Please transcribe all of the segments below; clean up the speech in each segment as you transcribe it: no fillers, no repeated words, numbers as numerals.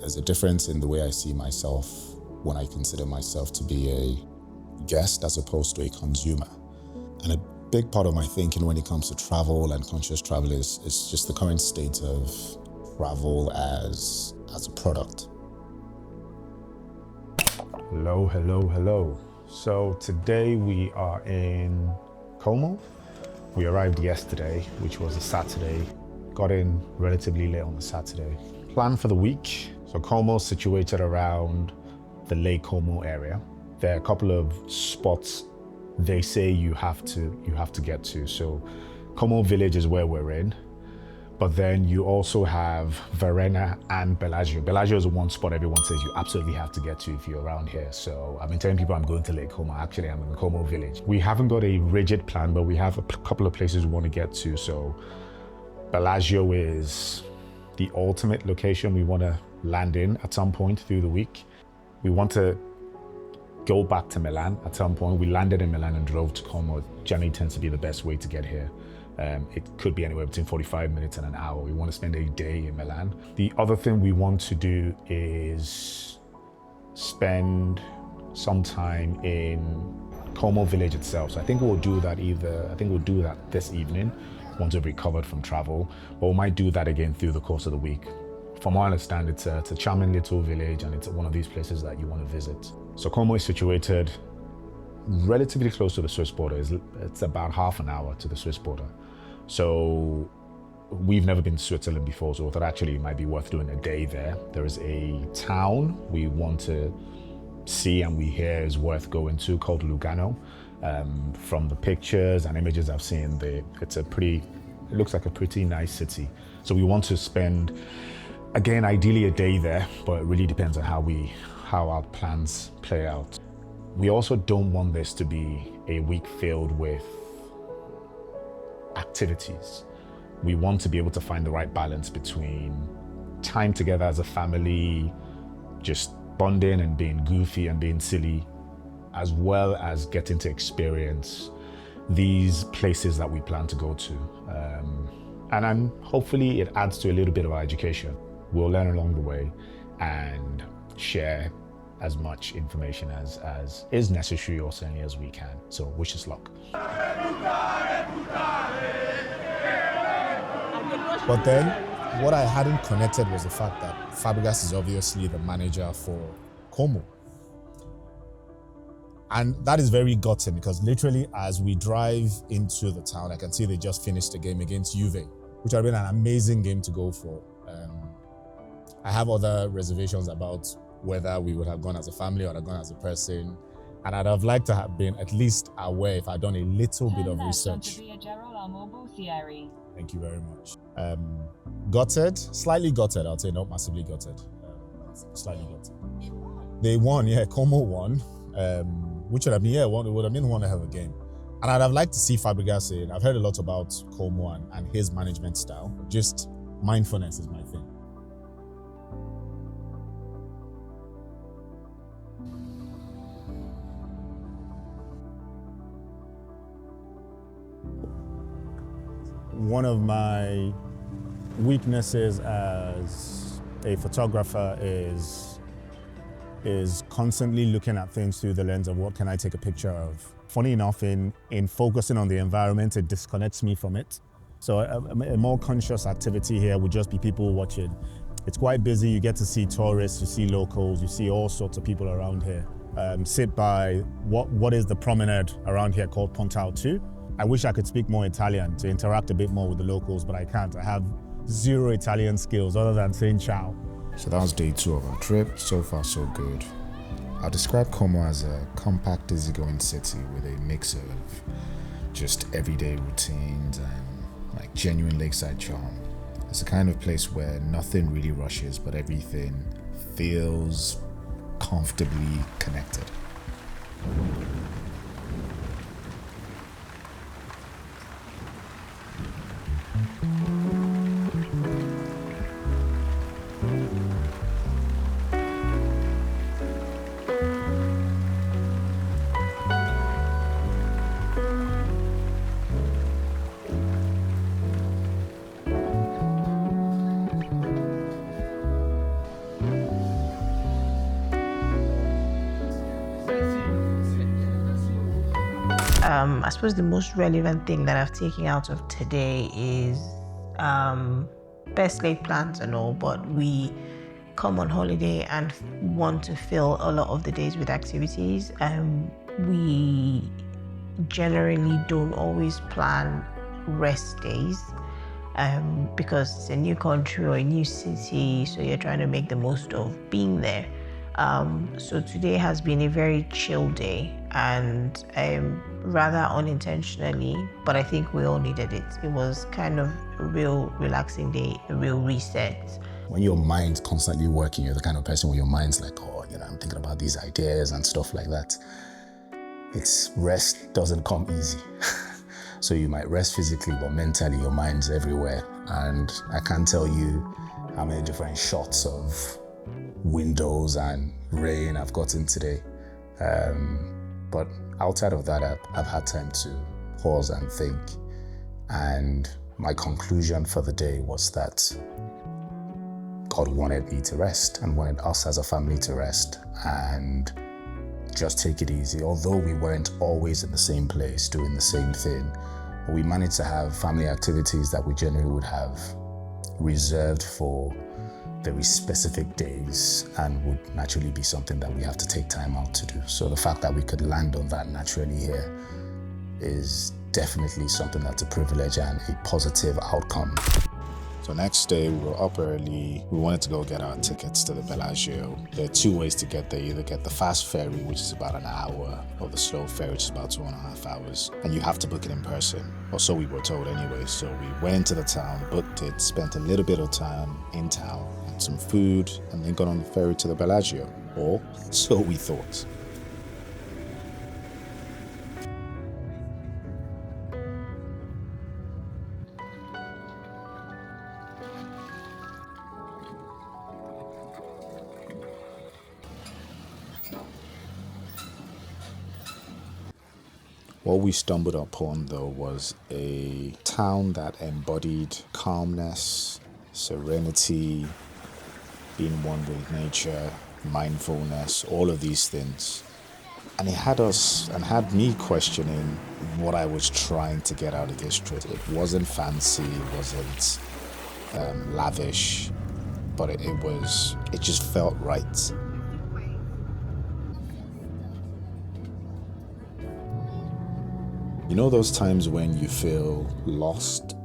There's a difference in the way I see myself when I consider myself to be a guest as opposed to a consumer. And a big part of my thinking when it comes to travel and conscious travel is just the current state of travel as a product. Hello, hello, hello. So today we are in Como. We arrived yesterday, which was a Saturday. Got in relatively late on the Saturday. Plan for the week. So Como is situated around the Lake Como area. There are a couple of spots they say you have to get to. So Como village is where we're in. But then you also have Verena and Bellagio. Bellagio is one spot everyone says you absolutely have to get to if you're around here. So I've been telling people I'm going to Lake Como. Actually, I'm in the Como village. We haven't got a rigid plan, but we have a couple of places we want to get to. So Bellagio is the ultimate location we want to land in at some point through the week. We want to go back to Milan at some point. We landed in Milan and drove to Como. It generally tends to be the best way to get here. It could be anywhere between 45 minutes and an hour. We want to spend a day in Milan. The other thing we want to do is spend some time in Como village itself. So I think we'll do that this evening once we've recovered from travel, but we might do that again through the course of the week. From what I understand, it's a charming little village and it's one of these places that you want to visit. So Como is situated relatively close to the Swiss border. It's about half an hour to the Swiss border. So we've never been to Switzerland before, so I thought actually it might be worth doing a day there. There is a town we want to see and we hear is worth going to called Lugano. From the pictures and images I've seen, it looks like a pretty nice city. So we want to spend, again, ideally a day there, but it really depends on how our plans play out. We also don't want this to be a week filled with activities. We want to be able to find the right balance between time together as a family, just bonding and being goofy and being silly, as well as getting to experience these places that we plan to go to. And hopefully it adds to a little bit of our education. We'll learn along the way and share as much information as is necessary, or certainly as we can. So wish us luck. But then what I hadn't connected was the fact that Fabregas is obviously the manager for Como. And that is very gutting because literally as we drive into the town, I can see they just finished a game against Juve, which had been an amazing game to go for. I have other reservations about whether we would have gone as a family or have gone as a person. And I'd have liked to have been at least aware if I'd done a little bit of research. Thank you very much. Gutted, slightly gutted, I'd say, not massively gutted. Slightly gutted. They won, yeah, Como won. Which would have been, it would have been one hell of a game. And I'd have liked to see Fabregas in. I've heard a lot about Como and his management style. Just mindfulness is my thing. One of my weaknesses as a photographer is constantly looking at things through the lens of what can I take a picture of. Funny enough, in focusing on the environment, it disconnects me from it. So a more conscious activity here would just be people watching. It's quite busy, you get to see tourists, you see locals, you see all sorts of people around here. Sit by what is the promenade around here called Pontao 2. I wish I could speak more Italian to interact a bit more with the locals, but I can't. I have zero Italian skills other than saying ciao. So that was day 2 of our trip. So far, so good. I'll describe Como as a compact, easygoing city with a mix of just everyday routines and like genuine lakeside charm. It's the kind of place where nothing really rushes, but everything feels comfortably connected. I suppose the most relevant thing that I've taken out of today is best laid plans and all, but we come on holiday and want to fill a lot of the days with activities. We generally don't always plan rest days because it's a new country or a new city, so you're trying to make the most of being there. So today has been a very chill day, and rather unintentionally, but I think we all needed it. It was kind of a real relaxing day, a real reset. When your mind's constantly working, you're the kind of person where your mind's like, oh, I'm thinking about these ideas and stuff like that. Rest doesn't come easy. So you might rest physically, but mentally your mind's everywhere. And I can't tell you how many different shots of windows and rain I've gotten today. But outside of that, I've had time to pause and think. And my conclusion for the day was that God wanted me to rest and wanted us as a family to rest and just take it easy. Although we weren't always in the same place doing the same thing, we managed to have family activities that we generally would have reserved for very specific days and would naturally be something that we have to take time out to do. So the fact that we could land on that naturally here is definitely something that's a privilege and a positive outcome. So next day we were up early. We wanted to go get our tickets to the Bellagio. There are two ways to get there. You either get the fast ferry, which is about an hour, or the slow ferry, which is about 2.5 hours. And you have to book it in person, or so we were told anyway. So we went into the town, booked it, spent a little bit of time in town, had some food, and then got on the ferry to the Bellagio. Or so we thought. What we stumbled upon, though, was a town that embodied calmness, serenity, being one with nature, mindfulness, all of these things. And it had us, and had me questioning what I was trying to get out of this trip. It wasn't fancy, it wasn't lavish, but it just felt right. You know those times when you feel lost?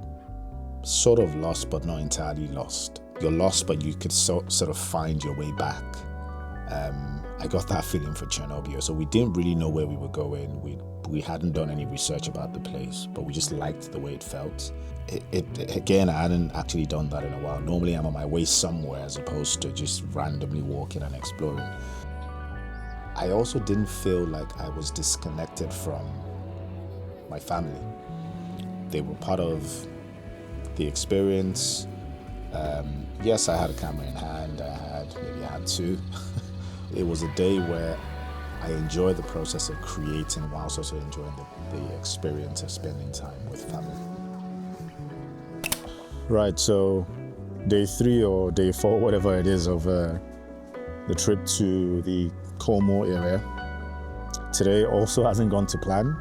Sort of lost, but not entirely lost. You're lost, but you could sort of find your way back. I got that feeling for Cernobbio. So we didn't really know where we were going. We hadn't done any research about the place, but we just liked the way it felt. Again, I hadn't actually done that in a while. Normally I'm on my way somewhere as opposed to just randomly walking and exploring. I also didn't feel like I was disconnected from my family. They were part of the experience. Yes, I had a camera in hand. Maybe I had two. It was a day where I enjoyed the process of creating whilst also enjoying the experience of spending time with family. Right, so day 3 or day 4, whatever it is, of the trip to the Como area. Today also hasn't gone to plan.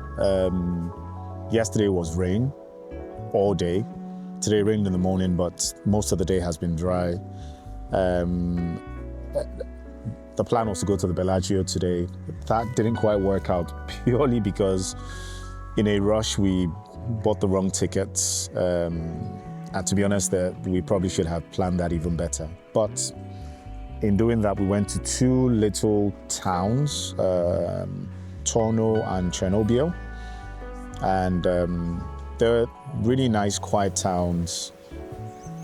Yesterday was rain all day. Today rained in the morning, but most of the day has been dry. The plan was to go to the Bellagio today. That didn't quite work out purely because in a rush we bought the wrong tickets. And to be honest, we probably should have planned that even better. But in doing that, we went to 2 little towns, Torno and Cernobbio. And they're really nice, quiet towns.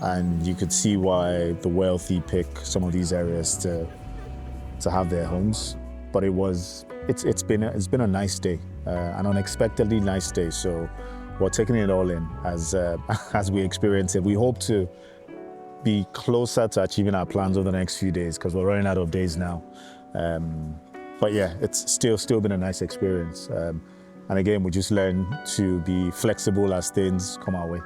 And you could see why the wealthy pick some of these areas to have their homes. But it's been a nice day, an unexpectedly nice day. So we're taking it all in as we experience it. We hope to be closer to achieving our plans over the next few days because we're running out of days now. But yeah, it's still been a nice experience. And again, we just learn to be flexible as things come our way.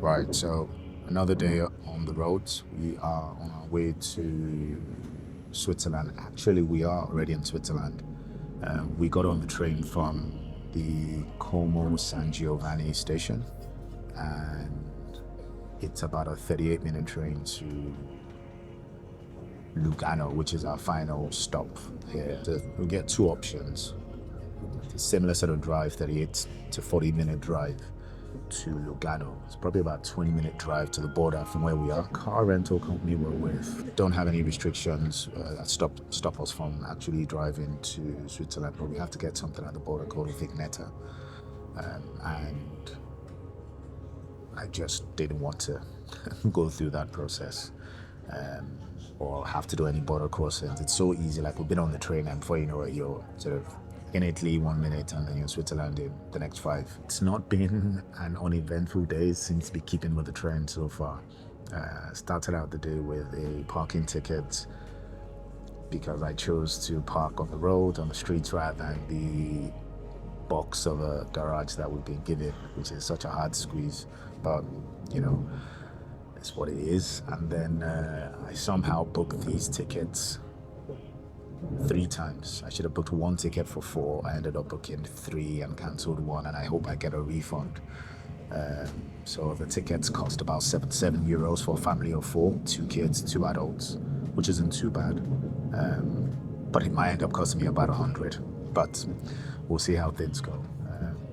Right, so another day on the roads. We are on our way to Switzerland. Actually, we are already in Switzerland. We got on the train from the Como San Giovanni station, and it's about a 38-minute train to Lugano, which is our final stop here. So we get two options. A similar sort of drive, 38 to 40-minute drive to Lugano. It's probably about 20-minute drive to the border from where we are. Car rental company we're with don't have any restrictions that stop us from actually driving to Switzerland, but we have to get something at the border called a vignetta. And I just didn't want to go through that process or have to do any border crossings. It's so easy. Like, we've been on the train, and before you know it, you're sort of in Italy 1 minute and then you're in Switzerland in the next 5. It's not been an uneventful day. Seems to be keeping with the trend so far. Started out the day with a parking ticket because I chose to park on the road, on the streets, rather than the box of a garage that we've been given, which is such a hard squeeze. But, you know, it's what it is. And then I somehow booked these tickets 3 times. I should have booked 1 ticket for 4. I ended up booking 3 and cancelled 1, and I hope I get a refund. So the tickets cost about 7 euros for a family of 4, 2 kids, 2 adults, which isn't too bad. But it might end up costing me about 100. But we'll see how things go.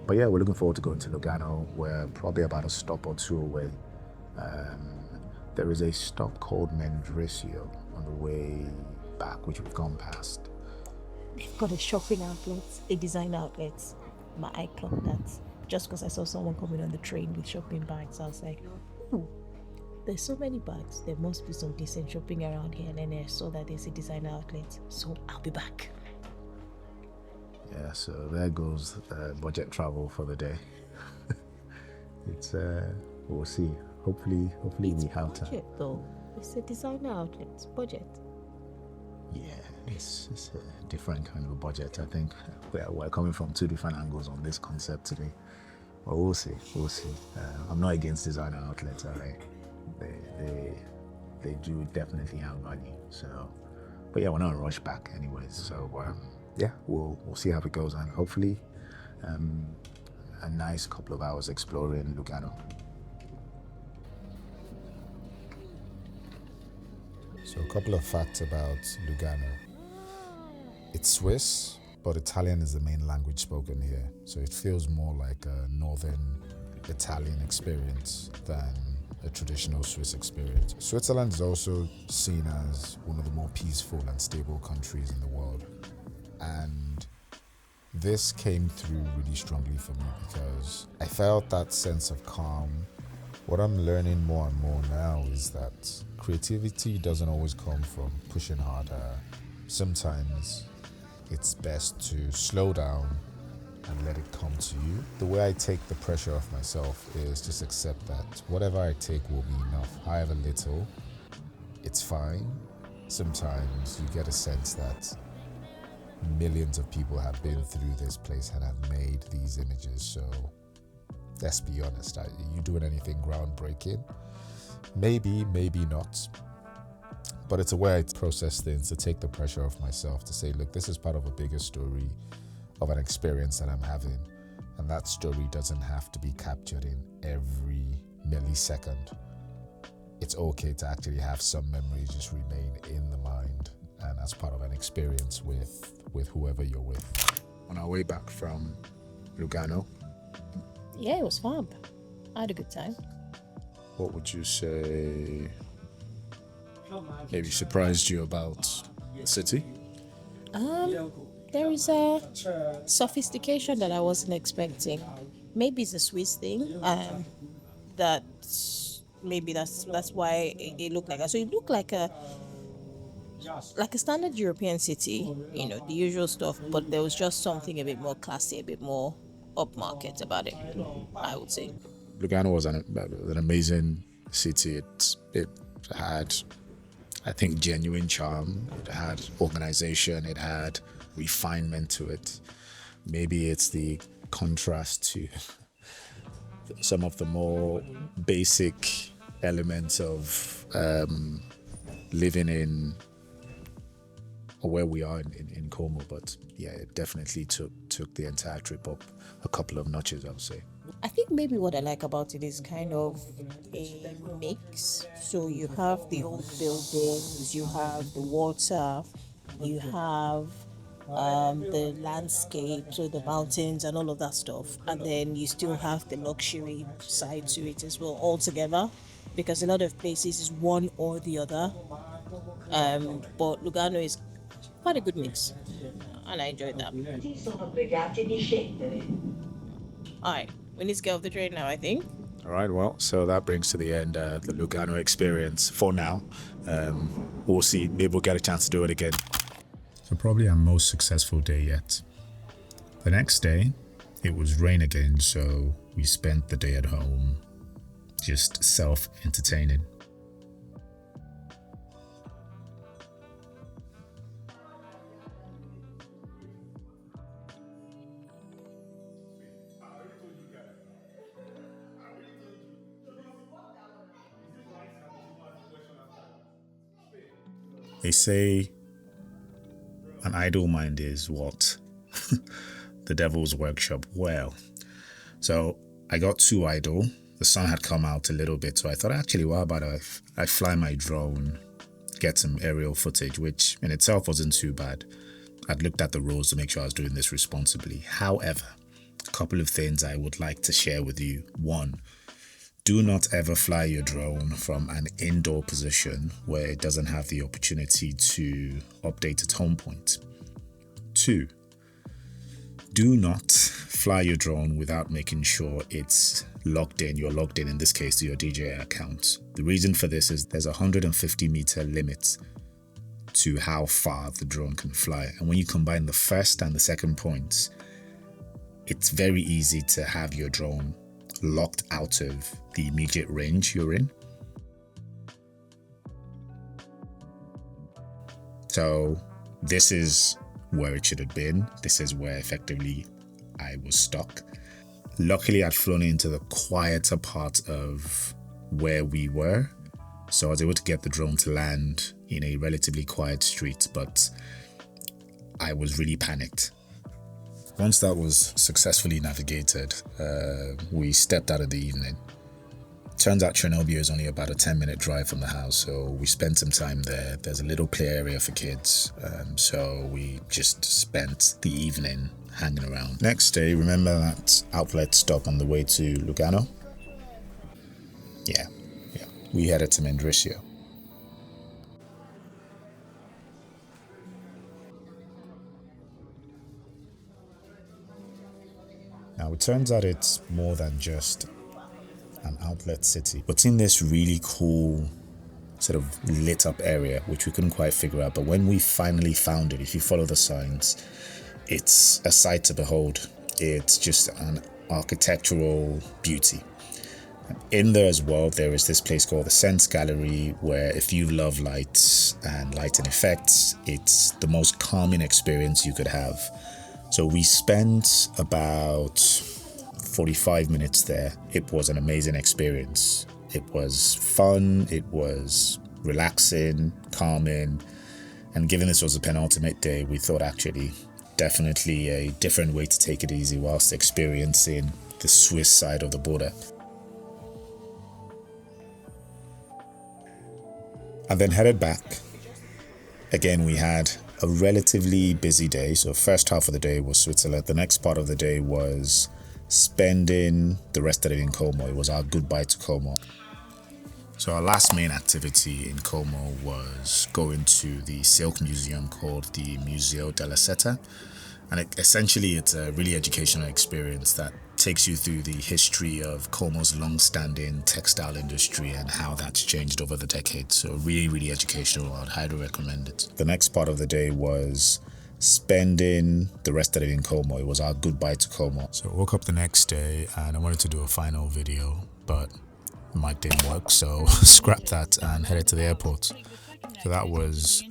But yeah, we're looking forward to going to Lugano. We're probably about a stop or 2 away. There is a stop called Mendrisio on the way back, which we've gone past. They've got a shopping outlet, a design outlet. My eye clocked that. Just because I saw someone coming on the train with shopping bags, I was like, ooh, there's so many bags. There must be some decent shopping around here. And then I saw that there's a design outlet. So I'll be back. Yeah, so there goes budget travel for the day. It's we'll see. Hopefully we have time. Budget though. It's a designer outlet. It's budget. Yeah, it's a different kind of a budget. I think we're coming from 2 different angles on this concept today. But we'll see. I'm not against designer outlets, alright. They do definitely have value. So, but yeah, we're not in a rush back anyways. So yeah, we'll see how it goes, and hopefully a nice couple of hours exploring Lugano. So a couple of facts about Lugano. It's Swiss, but Italian is the main language spoken here. So it feels more like a northern Italian experience than a traditional Swiss experience. Switzerland is also seen as one of the more peaceful and stable countries in the world. And this came through really strongly for me because I felt that sense of calm. What I'm learning more and more now is that creativity doesn't always come from pushing harder. Sometimes it's best to slow down and let it come to you. The way I take the pressure off myself is just accept that whatever I take will be enough. However little, it's fine. Sometimes you get a sense that millions of people have been through this place and have made these images. So let's be honest, are you doing anything groundbreaking? Maybe not. But it's a way I process things, to take the pressure off myself, to say, look, this is part of a bigger story of an experience that I'm having. And that story doesn't have to be captured in every millisecond. It's okay to actually have some memories just remain in the mind and as part of an experience with whoever you're with. On our way back from Lugano, Yeah, it was fun. I had a good time. what would you say maybe surprised you about the city? There is a sophistication that I wasn't expecting. Maybe it's a Swiss thing. That's why it looked like that. So it looked like a standard European city, the usual stuff, but there was just something a bit more classy, a bit more upmarket about it, I would say. Lugano was an amazing city. It had, I think, genuine charm. It had organization. It had refinement to it. Maybe it's the contrast to some of the more basic elements of living in, or where we are in Como. But yeah, it definitely took the entire trip up a couple of notches, I would say. I think maybe what I like about it is kind of a mix. So you have the old buildings, you have the water, you have the landscape, so the mountains and all of that stuff, and then you still have the luxury side to it as well, all together. Because a lot of places is one or the other, but Lugano is quite a good mix, and I enjoyed that. All right, we need to get off the train now, I think. All right, well, so that brings to the end the Lugano experience for now. We'll see, maybe we'll get a chance to do it again. So probably our most successful day yet. The next day, it was rain again, so we spent the day at home, just self-entertaining. They say an idle mind is what? The devil's workshop. Well, so I got too idle. The sun had come out a little bit, so I thought, actually, what about I fly my drone, get some aerial footage, which in itself wasn't too bad. I'd looked at the rules to make sure I was doing this responsibly. However, a couple of things I would like to share with you. One, do not ever fly your drone from an indoor position where it doesn't have the opportunity to update its home point. Two, do not fly your drone without making sure it's logged in. You're logged in this case, to your DJI account. The reason for this is there's a 150-meter limit to how far the drone can fly. And when you combine the first and the second points, it's very easy to have your drone locked out of the immediate range you're in. So this is where it should have been. This is where effectively I was stuck. Luckily, I'd flown into the quieter part of where we were, so I was able to get the drone to land in a relatively quiet street, but I was really panicked. Once that was successfully navigated, we stepped out of the evening. Turns out Cernobbio is only about a 10-minute drive from the house, so we spent some time there. There's a little play area for kids, so we just spent the evening hanging around. Next day, remember that outlet stop on the way to Lugano? Yeah, we headed to Mendrisio. Now, it turns out it's more than just an outlet city. But in this really cool sort of lit up area, which we couldn't quite figure out. But when we finally found it, if you follow the signs, it's a sight to behold. It's just an architectural beauty. In there as well, there is this place called the Sense Gallery, where if you love lights and lighting effects, it's the most calming experience you could have. So we spent about 45 minutes there. It was an amazing experience. It was fun, it was relaxing, calming, and given this was the penultimate day, we thought actually definitely a different way to take it easy whilst experiencing the Swiss side of the border. And then headed back. Again, we had a relatively busy day. So first half of the day was Switzerland. The next part of the day was spending the rest of it in Como. It was our goodbye to Como. So our last main activity in Como was going to the silk museum called the Museo della Seta. And essentially it's a really educational experience that takes you through the history of Como's long-standing textile industry and how that's changed over the decades. So really, really educational. I'd highly recommend it. The next part of the day was spending the rest of it in Como. It was our goodbye to Como. So I woke up the next day and I wanted to do a final video, but the mic didn't work, so scrapped that and headed to the airport. So that was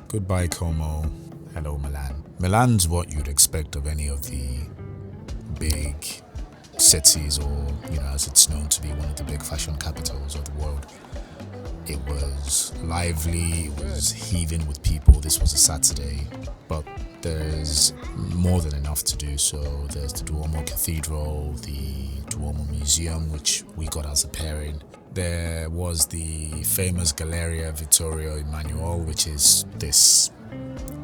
goodbye Como, hello Milan. Milan's what you'd expect of any of the big cities, or as it's known to be one of the big fashion capitals of the world. It was lively, it was heaving with people. This was a Saturday, but there's more than enough to do. So there's the Duomo Cathedral, the Duomo Museum, which we got as a pairing. There was the famous Galleria Vittorio Emanuele, which is this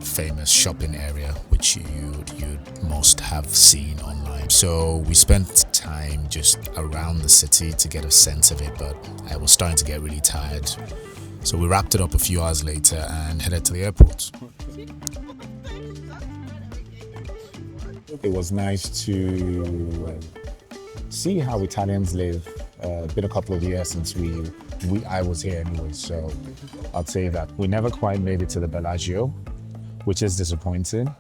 famous shopping area which you'd must have seen online. So we spent time just around the city to get a sense of it, but I was starting to get really tired. So we wrapped it up a few hours later and headed to the airport. It was nice to see how Italians live. It's been a couple of years since I was here anyway, so I'd say that we never quite made it to the Bellagio, which is disappointing,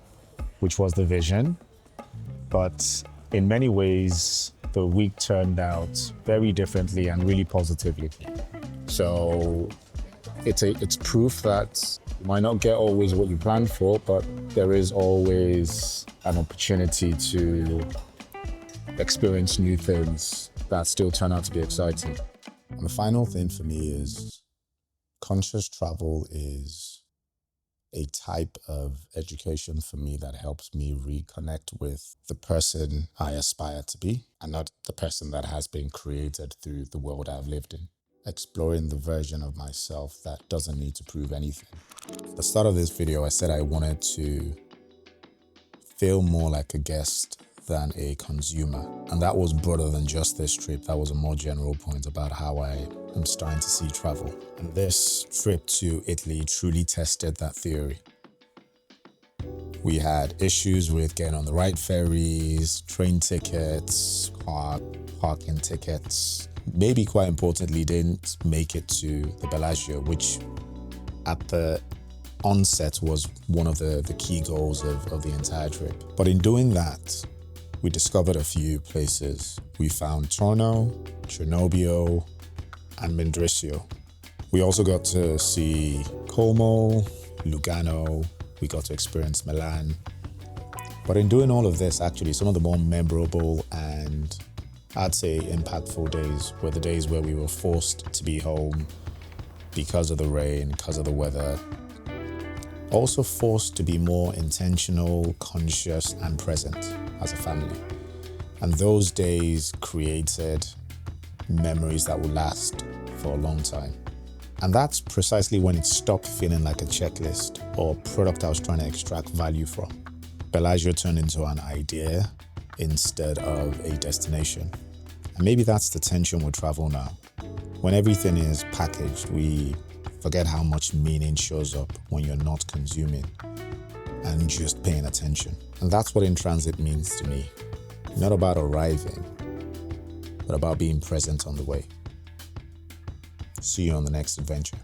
which was the vision. But in many ways, the week turned out very differently and really positively. So it's proof that you might not get always what you planned for, but there is always an opportunity to experience new things that still turn out to be exciting. And the final thing for me is conscious travel is a type of education for me that helps me reconnect with the person I aspire to be and not the person that has been created through the world I've lived in. Exploring the version of myself that doesn't need to prove anything. At the start of this video, I said I wanted to feel more like a guest than a consumer. And that was broader than just this trip. That was a more general point about how I am starting to see travel. And this trip to Italy truly tested that theory. We had issues with getting on the right ferries, train tickets, parking tickets. Maybe quite importantly, didn't make it to the Bellagio, which at the onset was one of the key goals of the entire trip. But in doing that, we discovered a few places. We found Torno, Cernobbio, and Mendrisio. We also got to see Como, Lugano. We got to experience Milan. But in doing all of this, actually, some of the more memorable and I'd say impactful days were the days where we were forced to be home because of the rain, because of the weather. Also forced to be more intentional, conscious, and present as a family. And those days created memories that will last for a long time. And that's precisely when it stopped feeling like a checklist or a product I was trying to extract value from. Bellagio turned into an idea instead of a destination. And maybe that's the tension with travel now. When everything is packaged, we forget how much meaning shows up when you're not consuming and just paying attention. And that's what in transit means to me. Not about arriving, but about being present on the way. See you on the next adventure.